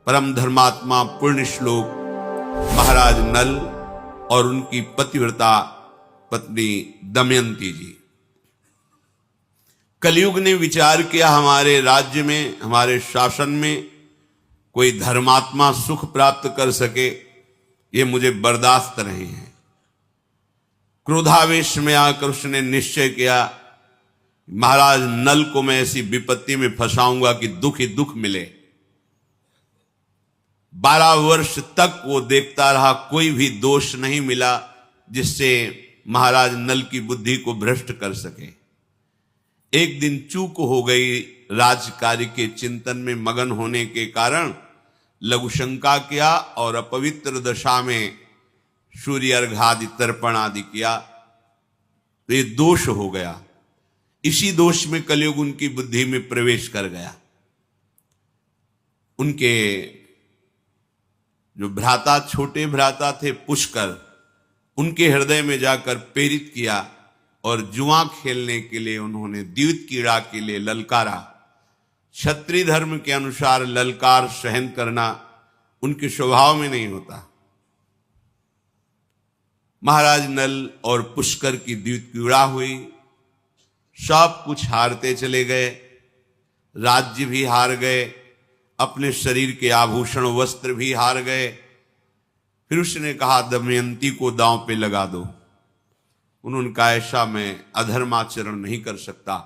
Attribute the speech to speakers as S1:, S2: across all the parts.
S1: परम धर्मात्मा पुण्य श्लोक महाराज नल और उनकी पतिव्रता पत्नी दमयंती जी। कलयुग ने विचार किया हमारे राज्य में, हमारे शासन में कोई धर्मात्मा सुख प्राप्त कर सके, ये मुझे बर्दाश्त नहीं है। क्रोधावेश में आकर उसने निश्चय किया, महाराज नल को मैं ऐसी विपत्ति में फंसाऊंगा कि दुख ही दुख मिले। 12 वर्ष तक वो देखता रहा, कोई भी दोष नहीं मिला जिससे महाराज नल की बुद्धि को भ्रष्ट कर सके। एक दिन चूक हो गई, राजकार्य के चिंतन में मगन होने के कारण लघुशंका किया और अपवित्र दशा में सूर्य अर्घादि तर्पण आदि किया, तो ये दोष हो गया। इसी दोष में कलयुग उनकी बुद्धि में प्रवेश कर गया। उनके जो भ्राता, छोटे भ्राता थे पुष्कर, उनके हृदय में जाकर प्रेरित किया और जुआ खेलने के लिए उन्होंने द्यूत क्रीड़ा के लिए ललकारा। क्षत्रिय धर्म के अनुसार ललकार सहन करना उनके स्वभाव में नहीं होता। महाराज नल और पुष्कर की द्यूत क्रीड़ा हुई, सब कुछ हारते चले गए, राज्य भी हार गए, अपने शरीर के आभूषण वस्त्र भी हार गए। फिर उसने कहा दमयंती को दांव पे लगा दो। उन्होंने कहा ऐसा मैं अधर्माचरण नहीं कर सकता।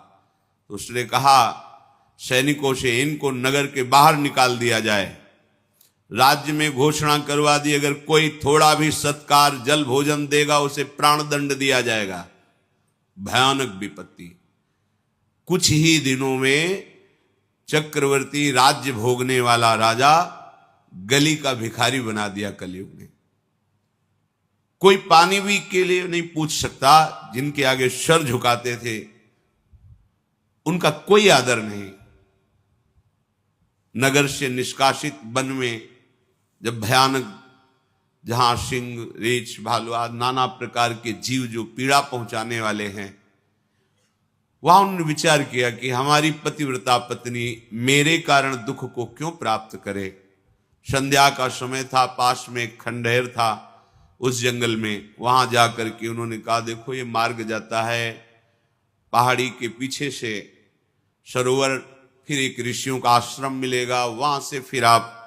S1: तो उसने कहा सैनिकों से इनको नगर के बाहर निकाल दिया जाए, राज्य में घोषणा करवा दी, अगर कोई थोड़ा भी सत्कार जल भोजन देगा उसे प्राण दंड दिया जाएगा। भयानक विपत्ति। कुछ ही दिनों में चक्रवर्ती, राज्य भोगने वाला राजा गली का भिखारी बना दिया कलयुग ने। कोई पानी भी के लिए नहीं पूछ सकता, जिनके आगे सर झुकाते थे उनका कोई आदर नहीं। नगर से निष्कासित वन में जब भयानक, जहां सिंह, रीछ, भालू आदि नाना प्रकार के जीव जो पीड़ा पहुंचाने वाले हैं, वहां उन्होंने विचार किया कि हमारी पतिव्रता पत्नी मेरे कारण दुख को क्यों प्राप्त करे। संध्या का समय था, पास में एक खंडहर था उस जंगल में। वहां जाकर के उन्होंने कहा देखो ये मार्ग जाता है पहाड़ी के पीछे से सरोवर, फिर एक ऋषियों का आश्रम मिलेगा, वहां से फिर आप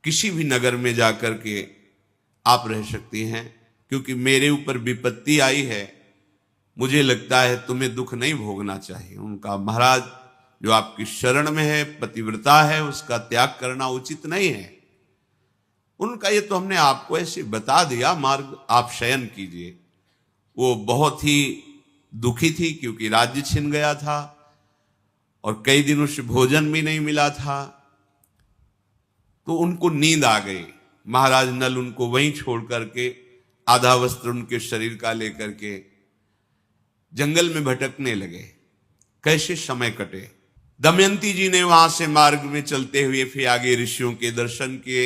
S1: किसी भी नगर में जाकर के आप रह सकती हैं, क्योंकि मेरे ऊपर विपत्ति आई है, मुझे लगता है तुम्हें दुख नहीं भोगना चाहिए। उनका महाराज जो आपकी शरण में है, पतिव्रता है, उसका त्याग करना उचित नहीं है। उनका ये तो हमने आपको ऐसे बता दिया, मार्ग आप शयन कीजिए। वो बहुत ही दुखी थी क्योंकि राज्य छिन गया था और कई दिनों से भोजन भी नहीं मिला था, तो उनको नींद आ गई। महाराज नल उनको वहीं छोड़ करके आधा वस्त्र उनके शरीर का लेकर के जंगल में भटकने लगे। कैसे समय कटे। दमयंती जी ने वहां से मार्ग में चलते हुए फिर आगे ऋषियों के दर्शन किए।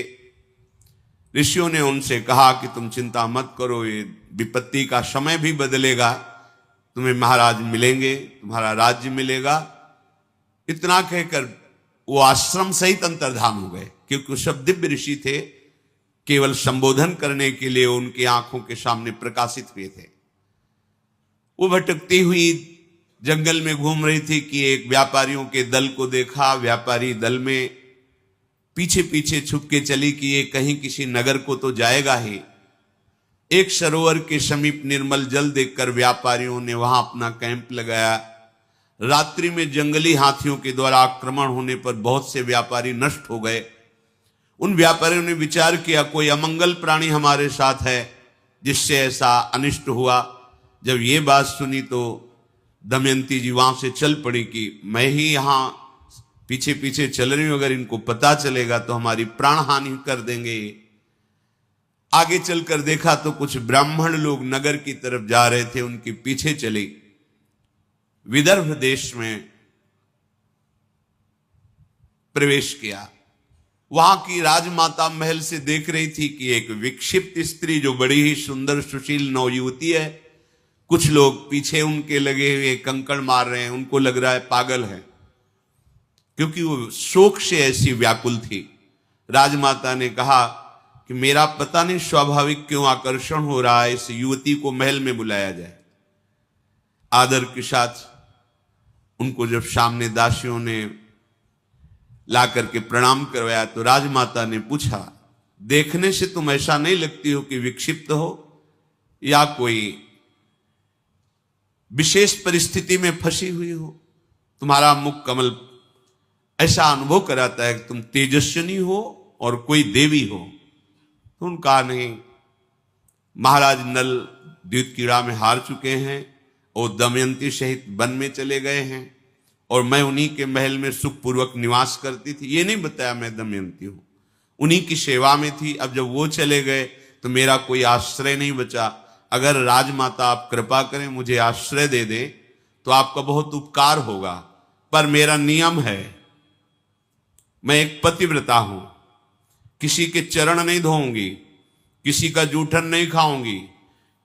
S1: ऋषियों ने उनसे कहा कि तुम चिंता मत करो, ये विपत्ति का समय भी बदलेगा, तुम्हें महाराज मिलेंगे, तुम्हारा राज्य मिलेगा। इतना कहकर वो आश्रम सहित अंतर्धान हो गए, क्योंकि वो सब दिव्य ऋषि थे, केवल संबोधन करने के लिए उनकी आंखों के सामने प्रकाशित हुए थे। वो भटकती हुई जंगल में घूम रही थी कि एक व्यापारियों के दल को देखा। व्यापारी दल में पीछे पीछे छुप के चली कि ये कहीं किसी नगर को तो जाएगा ही। एक सरोवर के समीप निर्मल जल देखकर व्यापारियों ने वहां अपना कैंप लगाया। रात्रि में जंगली हाथियों के द्वारा आक्रमण होने पर बहुत से व्यापारी नष्ट हो गए। उन व्यापारियों ने विचार किया कोई अमंगल प्राणी हमारे साथ है जिससे ऐसा अनिष्ट हुआ। जब ये बात सुनी तो दमयंती जी वहां से चल पड़ी कि मैं ही यहां पीछे पीछे चल रही हूं, अगर इनको पता चलेगा तो हमारी प्राण हानि कर देंगे। आगे चलकर देखा तो कुछ ब्राह्मण लोग नगर की तरफ जा रहे थे, उनके पीछे चली। विदर्भ देश में प्रवेश किया। वहां की राजमाता महल से देख रही थी कि एक विक्षिप्त स्त्री जो बड़ी ही सुंदर सुशील नवयुवती है, कुछ लोग पीछे उनके लगे हुए कंकड़ मार रहे हैं, उनको लग रहा है पागल है, क्योंकि वो शोक से ऐसी व्याकुल थी। राजमाता ने कहा कि मेरा पता नहीं स्वाभाविक क्यों आकर्षण हो रहा है, इस युवती को महल में बुलाया जाए। आदर के साथ उनको जब सामने दासियों ने ला करके प्रणाम करवाया तो राजमाता ने पूछा, देखने से तुम ऐसा नहीं लगती हो कि विक्षिप्त हो या कोई विशेष परिस्थिति में फंसी हुई हो? तुम्हारा मुख कमल ऐसा अनुभव कराता है कि तुम तेजस्विनी हो और कोई देवी हो। तो उनका नहीं, महाराज नल द्युतक्रीड़ा में हार चुके हैं और दमयंती सहित वन में चले गए हैं और मैं उन्हीं के महल में सुखपूर्वक निवास करती थी। ये नहीं बताया मैं दमयंती हूं, उन्हीं की सेवा में थी। अब जब वो चले गए तो मेरा कोई आश्रय नहीं बचा। अगर राजमाता आप कृपा करें मुझे आश्रय दे दे तो आपका बहुत उपकार होगा, पर मेरा नियम है, मैं एक पतिव्रता हूं, किसी के चरण नहीं धोऊंगी, किसी का जूठन नहीं खाऊंगी,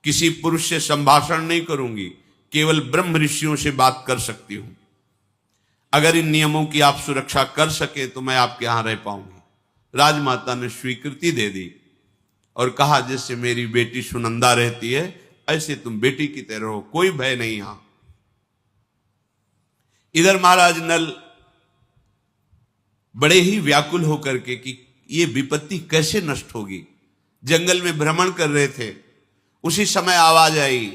S1: किसी पुरुष से संभाषण नहीं करूंगी, केवल ब्रह्म ऋषियों से बात कर सकती हूं। अगर इन नियमों की आप सुरक्षा कर सके तो मैं आपके यहां रह पाऊंगी। राजमाता ने स्वीकृति दे दी और कहा, जैसे मेरी बेटी सुनंदा रहती है ऐसे तुम बेटी की तरह हो, कोई भय नहीं यहां। इधर महाराज नल बड़े ही व्याकुल होकर के कि ये विपत्ति कैसे नष्ट होगी, जंगल में भ्रमण कर रहे थे। उसी समय आवाज आई,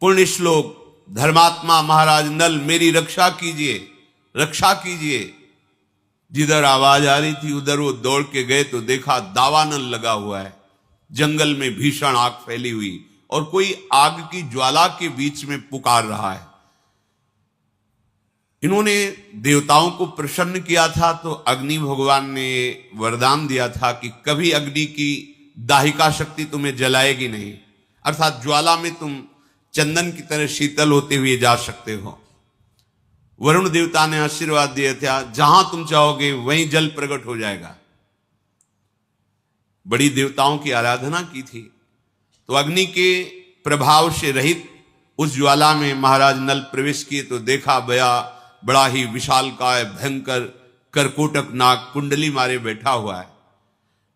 S1: पुण्य श्लोक धर्मात्मा महाराज नल मेरी रक्षा कीजिए, रक्षा कीजिए। जिधर आवाज आ रही थी उधर वो दौड़ के गए तो देखा दावानल लगा हुआ है, जंगल में भीषण आग फैली हुई और कोई आग की ज्वाला के बीच में पुकार रहा है। इन्होंने देवताओं को प्रसन्न किया था तो अग्नि भगवान ने वरदान दिया था कि कभी अग्नि की दाहिका शक्ति तुम्हें जलाएगी नहीं, अर्थात ज्वाला में तुम चंदन की तरह शीतल होते हुए जा सकते हो। वरुण देवता ने आशीर्वाद दिया था, जहां तुम चाहोगे वहीं जल प्रकट हो जाएगा। बड़ी देवताओं की आराधना की थी तो अग्नि के प्रभाव से रहित उस ज्वाला में महाराज नल प्रवेश किए तो देखा बड़ा ही विशालकाय भयंकर करकोटक नाग कुंडली मारे बैठा हुआ है।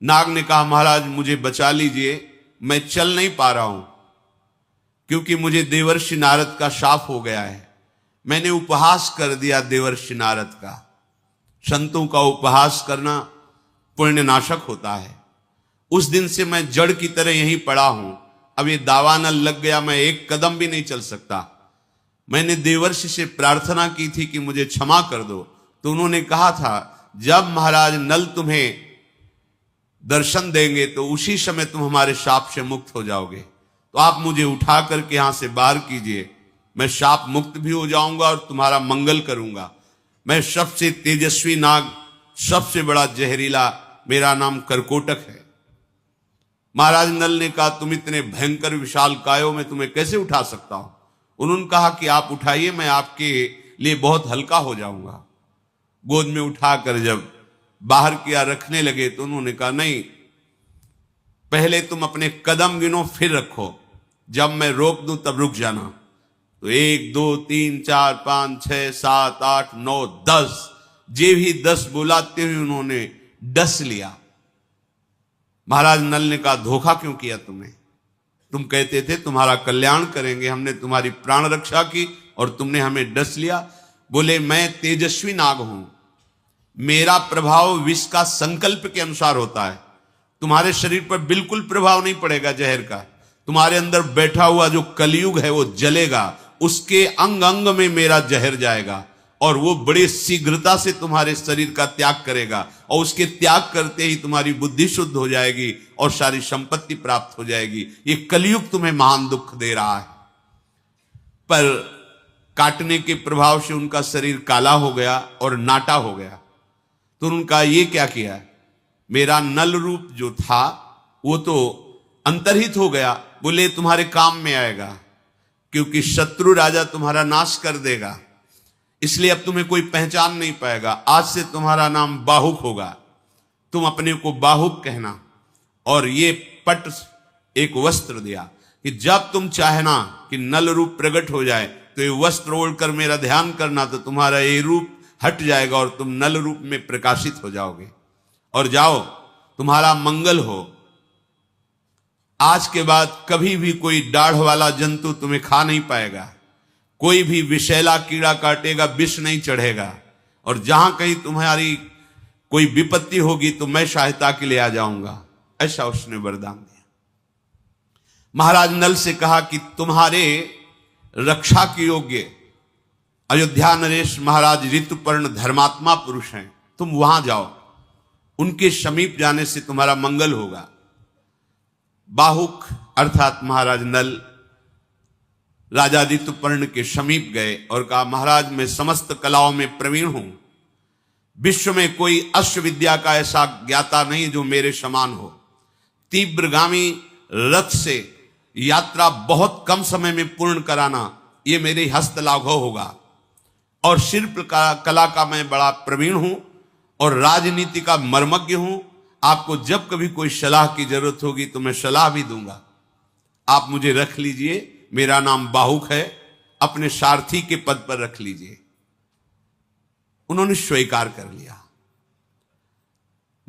S1: नाग ने कहा, महाराज मुझे बचा लीजिए, मैं चल नहीं पा रहा हूं क्योंकि मुझे देवर्षि नारद का शाप हो गया है। मैंने उपहास कर दिया देवर्षि नारद का। संतों का उपहास करना पुण्य नाशक होता है। उस दिन से मैं जड़ की तरह यहीं पड़ा हूं। अब ये दावानल लग गया, मैं एक कदम भी नहीं चल सकता। मैंने देवर्षि से प्रार्थना की थी कि मुझे क्षमा कर दो, तो उन्होंने कहा था जब महाराज नल तुम्हें दर्शन देंगे तो उसी समय तुम हमारे शाप से मुक्त हो जाओगे। तो आप मुझे उठा करके यहां से बाहर कीजिए, मैं शाप मुक्त भी हो जाऊंगा और तुम्हारा मंगल करूंगा। मैं सबसे तेजस्वी नाग, सबसे बड़ा जहरीला, मेरा नाम करकोटक है। महाराज नल ने कहा, तुम इतने भयंकर विशाल कायों में तुम्हें कैसे उठा सकता हूं? उन्होंने कहा कि आप उठाइए, मैं आपके लिए बहुत हल्का हो जाऊंगा। गोद में उठाकर जब बाहर किया रखने लगे तो उन्होंने कहा, नहीं, पहले तुम अपने कदम गिनो फिर रखो, जब मैं रोक दूं तब रुक जाना। तो 1 2 3 4 5 6 7 8 9 10 जे भी 10 बुलाते हुए उन्होंने डस लिया। महाराज नल ने कहा, धोखा क्यों किया तुमने? तुम कहते थे तुम्हारा कल्याण करेंगे, हमने तुम्हारी प्राण रक्षा की और तुमने हमें डस लिया। बोले, मैं तेजस्वी नाग हूं, मेरा प्रभाव विष का संकल्प के अनुसार होता है। तुम्हारे शरीर पर बिल्कुल प्रभाव नहीं पड़ेगा जहर का। तुम्हारे अंदर बैठा हुआ जो कलयुग है वो जलेगा, उसके अंग अंग में मेरा जहर जाएगा और वो बड़े शीघ्रता से तुम्हारे शरीर का त्याग करेगा और उसके त्याग करते ही तुम्हारी बुद्धि शुद्ध हो जाएगी और सारी संपत्ति प्राप्त हो जाएगी। ये कलयुग तुम्हें महान दुख दे रहा है। पर काटने के प्रभाव से उनका शरीर काला हो गया और नाटा हो गया। तो उनका ये क्या किया, मेरा नल रूप जो था वो तो अंतर्हित हो गया। बोले, तुम्हारे काम में आएगा क्योंकि शत्रु राजा तुम्हारा नाश कर देगा, इसलिए अब तुम्हें कोई पहचान नहीं पाएगा। आज से तुम्हारा नाम बाहुक होगा, तुम अपने को बाहुक कहना। और ये पट एक वस्त्र दिया कि जब तुम चाहना कि नल रूप प्रकट हो जाए तो ये वस्त्र ओढ़कर मेरा ध्यान करना, तो तुम्हारा ये रूप हट जाएगा और तुम नल रूप में प्रकाशित हो जाओगे। और जाओ, तुम्हारा मंगल हो। आज के बाद कभी भी कोई दाढ़ वाला जंतु तुम्हें खा नहीं पाएगा, कोई भी विषैला कीड़ा काटेगा, विष नहीं चढ़ेगा, और जहां कहीं तुम्हारी कोई विपत्ति होगी तो मैं सहायता के लिए आ जाऊंगा। ऐसा उसने वरदान दिया। महाराज नल से कहा कि तुम्हारे रक्षा के योग्य अयोध्या नरेश महाराज ऋतुपर्ण धर्मात्मा पुरुष हैं, तुम वहां जाओ, उनके समीप जाने से तुम्हारा मंगल होगा। बाहुक अर्थात महाराज नल राजा ऋतुपर्ण के समीप गए और कहा, महाराज मैं समस्त कलाओं में प्रवीण हूं, विश्व में कोई अश्व विद्या का ऐसा ज्ञाता नहीं जो मेरे समान हो। तीव्रगामी रथ से यात्रा बहुत कम समय में पूर्ण कराना ये मेरे हस्त लाघव होगा, और शिल्प कला का मैं बड़ा प्रवीण हूं और राजनीति का मर्मज्ञ हूं। आपको जब कभी कोई सलाह की जरूरत होगी तो मैं सलाह भी दूंगा, आप मुझे रख लीजिए, मेरा नाम बाहुक है, अपने सारथी के पद पर रख लीजिए। उन्होंने स्वीकार कर लिया।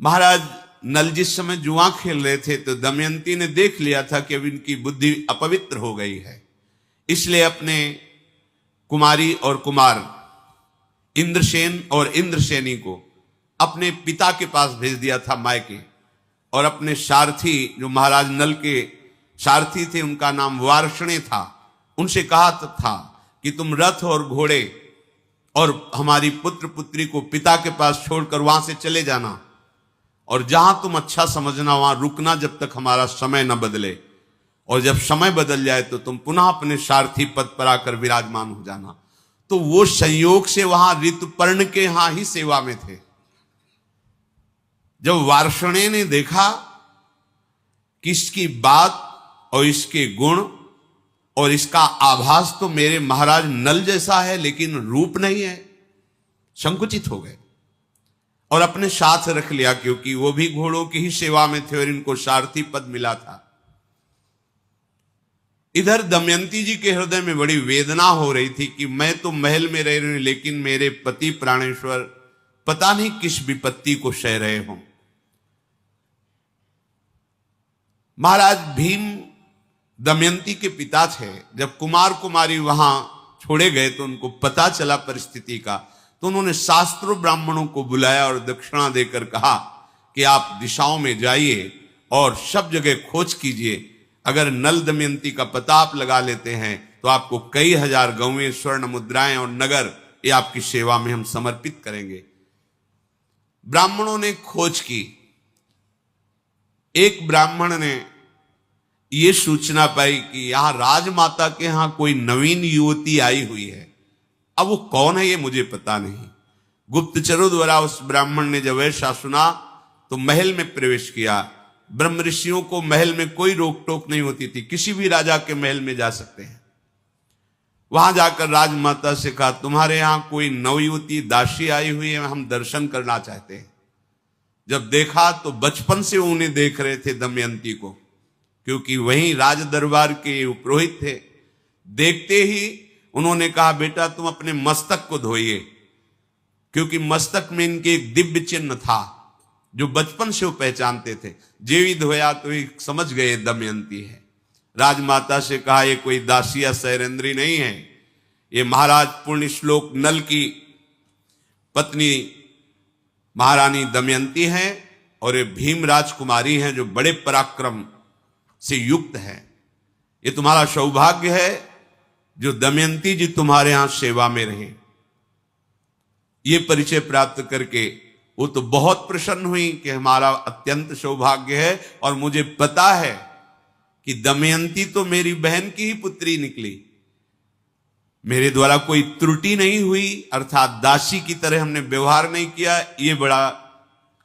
S1: महाराज नल जिस समय जुआ खेल रहे थे तो दमयंती ने देख लिया था कि अब इनकी बुद्धि अपवित्र हो गई है, इसलिए अपने कुमारी और कुमार इंद्रसेन और इंद्रसेनी को अपने पिता के पास भेज दिया था मायके, और अपने सारथी जो महाराज नल के सारथी थे, उनका नाम वार्ष्णे था, उनसे कहा था कि तुम रथ और घोड़े और हमारी पुत्र पुत्री को पिता के पास छोड़कर वहां से चले जाना, और जहां तुम अच्छा समझना वहां रुकना जब तक हमारा समय न बदले, और जब समय बदल जाए तो तुम पुनः अपने सारथी पद पर आकर विराजमान हो जाना। तो वो संयोग से वहां ऋतुपर्ण के यहां ही सेवा में थे। जब वार्ष्णे ने देखा कि इसकी बात और इसके गुण और इसका आभास तो मेरे महाराज नल जैसा है लेकिन रूप नहीं है, संकुचित हो गए और अपने साथ रख लिया, क्योंकि वो भी घोड़ों की ही सेवा में थे और इनको सारथी पद मिला था। इधर दमयंती जी के हृदय में बड़ी वेदना हो रही थी कि मैं तो महल में रह रही हूं, लेकिन मेरे पति प्राणेश्वर पता नहीं किस विपत्ति को सह रहे हों। महाराज भीम दमयंती के पिता थे। जब कुमार कुमारी वहां छोड़े गए तो उनको पता चला परिस्थिति का, तो उन्होंने शास्त्रों ब्राह्मणों को बुलाया और दक्षिणा देकर कहा कि आप दिशाओं में जाइए और सब जगह खोज कीजिए, अगर नल दमयंती का पता आप लगा लेते हैं तो आपको कई हजार गौवें, स्वर्ण मुद्राएं और नगर ये आपकी सेवा में हम समर्पित करेंगे। ब्राह्मणों ने खोज की। एक ब्राह्मण ने ये सूचना पाई कि यहां राजमाता के यहां कोई नवीन युवती आई हुई है। अब वो कौन है ये मुझे पता नहीं। गुप्तचरों द्वारा उस ब्राह्मण ने जब ऐसा सुना तो महल में प्रवेश किया। ब्रह्म ऋषियों को महल में कोई रोक टोक नहीं होती थी, किसी भी राजा के महल में जा सकते हैं। वहां जाकर राजमाता से कहा, तुम्हारे यहां कोई नवयुवती दासी आई हुई है, हम दर्शन करना चाहते हैं। जब देखा तो बचपन से उन्हें देख रहे थे दमयंती को, क्योंकि वहीं राज दरबार के पुरोहित थे। देखते ही उन्होंने कहा, बेटा तुम अपने मस्तक को धोइए, क्योंकि मस्तक में इनके एक दिव्य चिन्ह था जो बचपन से वो पहचानते थे। जेवी धोया तो ही समझ गए दमयंती है। राजमाता से कहा, ये कोई दासी या सैरेंद्री नहीं है, ये महाराज पुण्य श्लोक नल की पत्नी महारानी दमयंती है, और ये भीम राजकुमारी हैं जो बड़े पराक्रम से युक्त है। ये तुम्हारा सौभाग्य है जो दमयंती जी तुम्हारे यहां सेवा में रहे। ये परिचय प्राप्त करके वो तो बहुत प्रसन्न हुई कि हमारा अत्यंत सौभाग्य है, और मुझे पता है कि दमयंती तो मेरी बहन की ही पुत्री निकली, मेरे द्वारा कोई त्रुटि नहीं हुई, अर्थात दासी की तरह हमने व्यवहार नहीं किया। ये बड़ा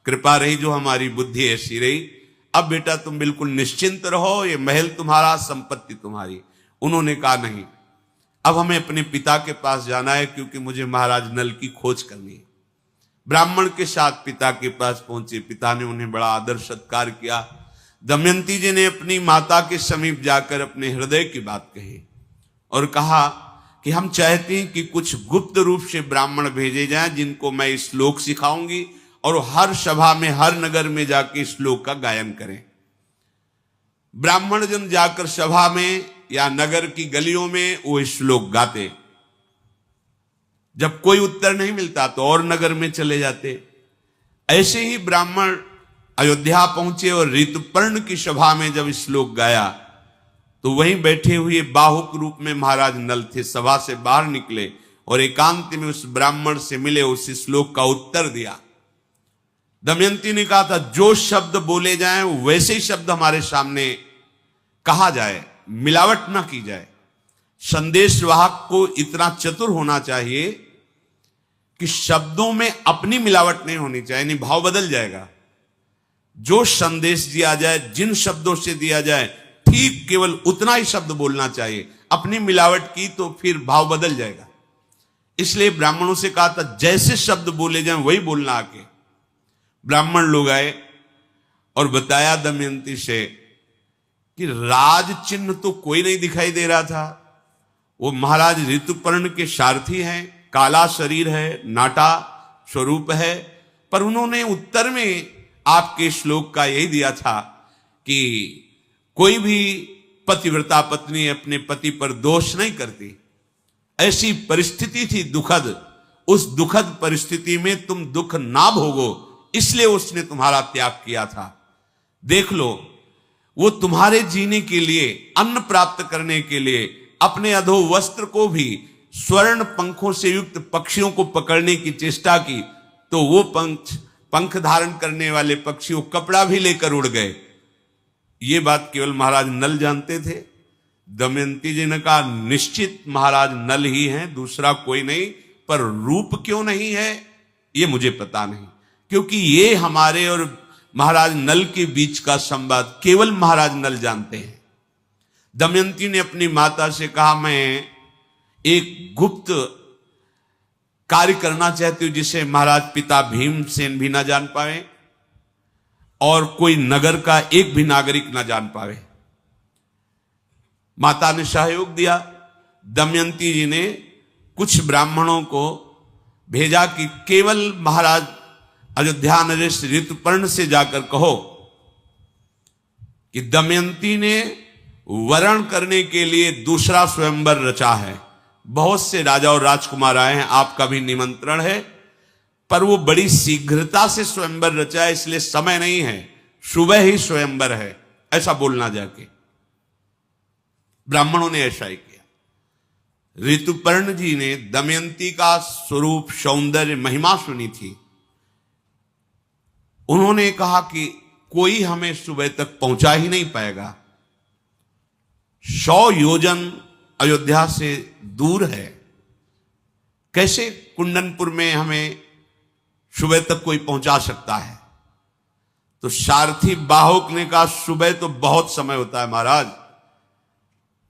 S1: कृपा रही जो हमारी बुद्धि ऐसी रही। अब बेटा तुम बिल्कुल निश्चिंत रहो, ये महल तुम्हारा, संपत्ति तुम्हारी। उन्होंने कहा, नहीं, अब हमें अपने पिता के पास जाना है, क्योंकि मुझे महाराज नल की खोज करनी है। ब्राह्मण के साथ पिता के पास पहुंचे। पिता ने उन्हें बड़ा आदर सत्कार किया। दमयंती जी ने अपनी माता के समीप जाकर अपने हृदय की बात कही और कहा कि हम चाहते हैं कि कुछ गुप्त रूप से ब्राह्मण भेजे जाएं, जिनको मैं श्लोक सिखाऊंगी और वो हर सभा में, हर नगर में जाके श्लोक का गायन करें। ब्राह्मण जन जाकर सभा में या नगर की गलियों में वो श्लोक गाते। जब कोई उत्तर नहीं मिलता तो और नगर में चले जाते। ऐसे ही ब्राह्मण अयोध्या पहुंचे और ऋतुपर्ण की सभा में जब श्लोक गाया तो वहीं बैठे हुए बाहुक रूप में महाराज नल थे। सभा से बाहर निकले और एकांत में उस ब्राह्मण से मिले, उस श्लोक का उत्तर दिया। दमयंती ने कहा था जो शब्द बोले जाएं वैसे ही शब्द हमारे सामने कहा जाए, मिलावट ना की जाए। संदेश वाहक को इतना चतुर होना चाहिए कि शब्दों में अपनी मिलावट नहीं होनी चाहिए, नहीं भाव बदल जाएगा। जो संदेश दिया जाए, जिन शब्दों से दिया जाए, ठीक केवल उतना ही शब्द बोलना चाहिए। अपनी मिलावट की तो फिर भाव बदल जाएगा। इसलिए ब्राह्मणों से कहा था जैसे शब्द बोले जाएं वही बोलना आके। ब्राह्मण लोग आए और बताया दमयंती से कि राज चिन्ह तो कोई नहीं दिखाई दे रहा था। वो महाराज ऋतुपर्ण के सारथी हैं, काला शरीर है, नाटा स्वरूप है, पर उन्होंने उत्तर में आपके श्लोक का यही दिया था कि कोई भी पतिव्रता पत्नी अपने पति पर दोष नहीं करती। ऐसी परिस्थिति थी दुखद, उस दुखद परिस्थिति में तुम दुख ना भोगो, इसलिए उसने तुम्हारा त्याग किया था। देख लो, वो तुम्हारे जीने के लिए, अन्न प्राप्त करने के लिए अपने अधो वस्त्र को भी स्वर्ण पंखों से युक्त पक्षियों को पकड़ने की चेष्टा की तो वो पंख धारण करने वाले पक्षी वो कपड़ा भी लेकर उड़ गए। ये बात केवल महाराज नल जानते थे। दमयंती जी ने कहा निश्चित महाराज नल ही हैं, दूसरा कोई नहीं, पर रूप क्यों नहीं है ये मुझे पता नहीं, क्योंकि ये हमारे और महाराज नल के बीच का संवाद केवल महाराज नल जानते हैं। दमयंती ने अपनी माता से कहा मैं एक गुप्त कार्य करना चाहती हूं जिसे महाराज पिता भीमसेन भी ना जान पाए और कोई नगर का एक भी नागरिक ना जान पावे। माता ने सहयोग दिया। दमयंती जी ने कुछ ब्राह्मणों को भेजा कि केवल महाराज अयोध्या नरेश ऋतुपर्ण से जाकर कहो कि दमयंती ने वरण करने के लिए दूसरा स्वयंवर रचा है। बहुत से राजा और राजकुमार आए हैं, आपका भी निमंत्रण है, पर वो बड़ी शीघ्रता से स्वयंवर रचा है, इसलिए समय नहीं है, सुबह ही स्वयंवर है, ऐसा बोलना जाके। ब्राह्मणों ने ऐसा ही किया। ऋतुपर्ण जी ने दमयंती का स्वरूप, सौंदर्य, महिमा सुनी थी। उन्होंने कहा कि कोई हमें सुबह तक पहुंचा ही नहीं पाएगा। 100 योजन अयोध्या से दूर है, कैसे कुंडनपुर में हमें सुबह तक कोई पहुंचा सकता है? तो सारथी बाहुक ने कहा सुबह तो बहुत समय होता है महाराज,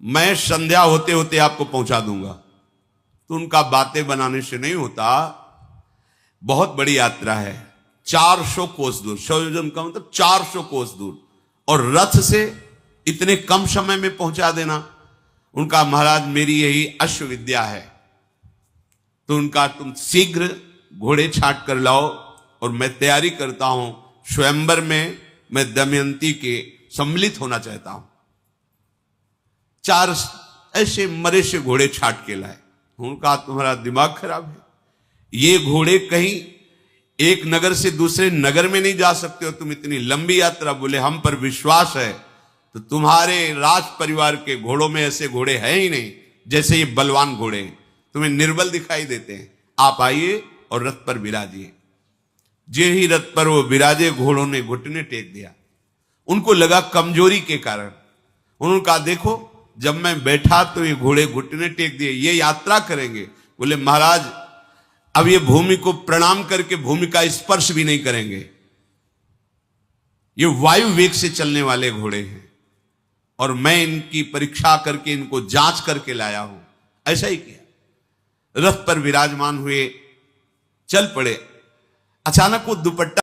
S1: मैं संध्या होते होते आपको पहुंचा दूंगा। तो उनका बातें बनाने से नहीं होता, बहुत बड़ी यात्रा है, 400 कोस दूर, 100 योजन का मतलब 400 कोस दूर, और रथ से इतने कम समय में पहुंचा देना। उनका महाराज मेरी यही अश्व विद्या है, तो उनका तुम शीघ्र घोड़े छांट कर लाओ और मैं तैयारी करता हूं, स्वयंवर में मैं दमयंती के सम्मिलित होना चाहता हूं। 4 ऐसे मरे से घोड़े छाट के लाए। उनका तुम्हारा दिमाग खराब है, ये घोड़े कहीं एक नगर से दूसरे नगर में नहीं जा सकते हो, तुम इतनी लंबी यात्रा। बोले हम पर विश्वास है, तो तुम्हारे राज परिवार के घोड़ों में ऐसे घोड़े हैं ही नहीं, जैसे ये बलवान घोड़े हैं, तुम्हें निर्बल दिखाई देते हैं। आप आइए और रथ पर विराजिए। जे ही रथ पर वो विराजे, घोड़ों ने घुटने टेक दिया। उनको लगा कमजोरी के कारण। उन्होंने कहा देखो जब मैं बैठा तो ये घोड़े घुटने टेक दिए, ये यात्रा करेंगे। बोले महाराज अब ये भूमि को प्रणाम करके भूमि का स्पर्श भी नहीं करेंगे, ये वायु वेग से चलने वाले घोड़े हैं और मैं इनकी परीक्षा करके इनको जांच करके लाया हूं। ऐसा ही किया, रथ पर विराजमान हुए, चल पड़े। अचानक वो दुपट्टा